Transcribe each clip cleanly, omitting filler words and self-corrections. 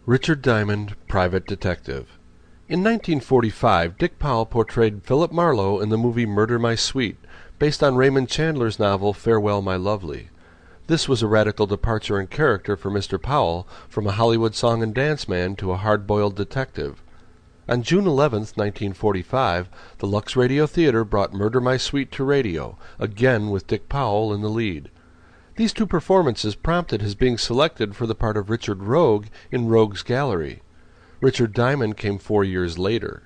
Richard Diamond, Private Detective. In 1945, Dick Powell portrayed Philip Marlowe in the movie Murder My Sweet, based on Raymond Chandler's novel Farewell My Lovely. This was a radical departure in character for Mr. Powell, from a Hollywood song and dance man to a hard-boiled detective. On June 11, 1945, the Lux Radio Theater brought Murder My Sweet to radio, again with Dick Powell in the lead. These two performances prompted his being selected for the part of Richard Rogue in Rogue's Gallery. Richard Diamond came 4 years later.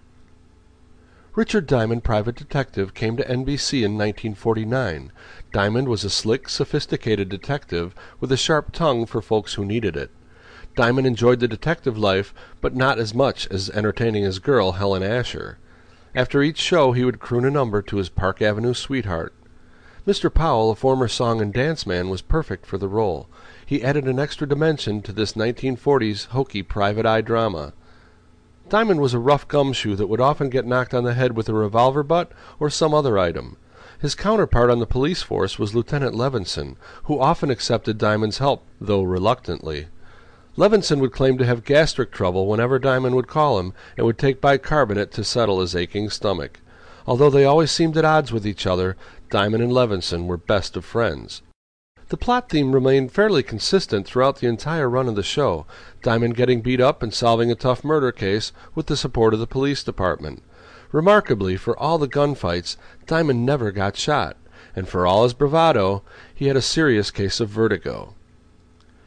Richard Diamond, Private Detective, came to NBC in 1949. Diamond was a slick, sophisticated detective with a sharp tongue for folks who needed it. Diamond enjoyed the detective life, but not as much as entertaining his girl, Helen Asher. After each show he would croon a number to his Park Avenue sweetheart. Mr. Powell, a former song and dance man, was perfect for the role. He added an extra dimension to this 1940s hokey private eye drama. Diamond was a rough gumshoe that would often get knocked on the head with a revolver butt or some other item. His counterpart on the police force was Lieutenant Levinson, who often accepted Diamond's help, though reluctantly. Levinson would claim to have gastric trouble whenever Diamond would call him, and would take bicarbonate to settle his aching stomach. Although they always seemed at odds with each other, Diamond and Levinson were best of friends. The plot theme remained fairly consistent throughout the entire run of the show, Diamond getting beat up and solving a tough murder case with the support of the police department. Remarkably, for all the gunfights, Diamond never got shot, and for all his bravado, he had a serious case of vertigo.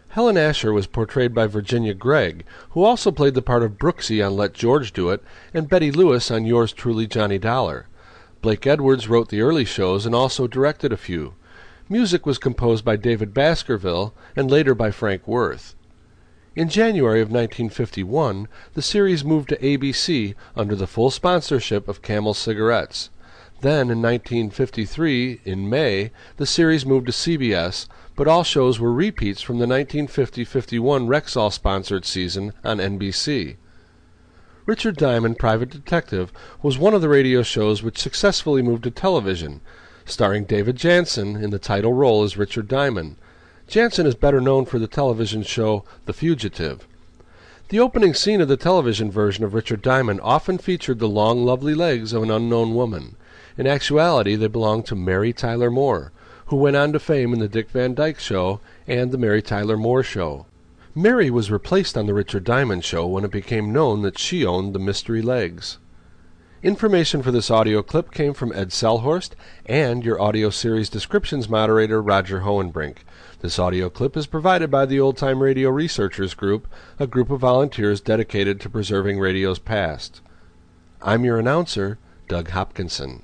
Helen Asher was portrayed by Virginia Gregg, who also played the part of Brooksy on Let George Do It, and Betty Lewis on Yours Truly, Johnny Dollar. Blake Edwards wrote the early shows and also directed a few. Music was composed by David Baskerville and later by Frank Worth. In January of 1951, the series moved to ABC under the full sponsorship of Camel Cigarettes. Then, in 1953, in May, the series moved to CBS, but all shows were repeats from the 1950-51 Rexall-sponsored season on NBC. Richard Diamond, Private Detective, was one of the radio shows which successfully moved to television, starring David Janssen in the title role as Richard Diamond. Janssen is better known for the television show The Fugitive. The opening scene of the television version of Richard Diamond often featured the long, lovely legs of an unknown woman. In actuality, they belonged to Mary Tyler Moore, who went on to fame in The Dick Van Dyke Show and The Mary Tyler Moore Show. Mary was replaced on The Richard Diamond Show when it became known that she owned the mystery legs. Information for this audio clip came from Ed Selhorst and your audio series descriptions moderator Roger Hohenbrink. This audio clip is provided by the Old Time Radio Researchers Group, a group of volunteers dedicated to preserving radio's past. I'm your announcer, Doug Hopkinson.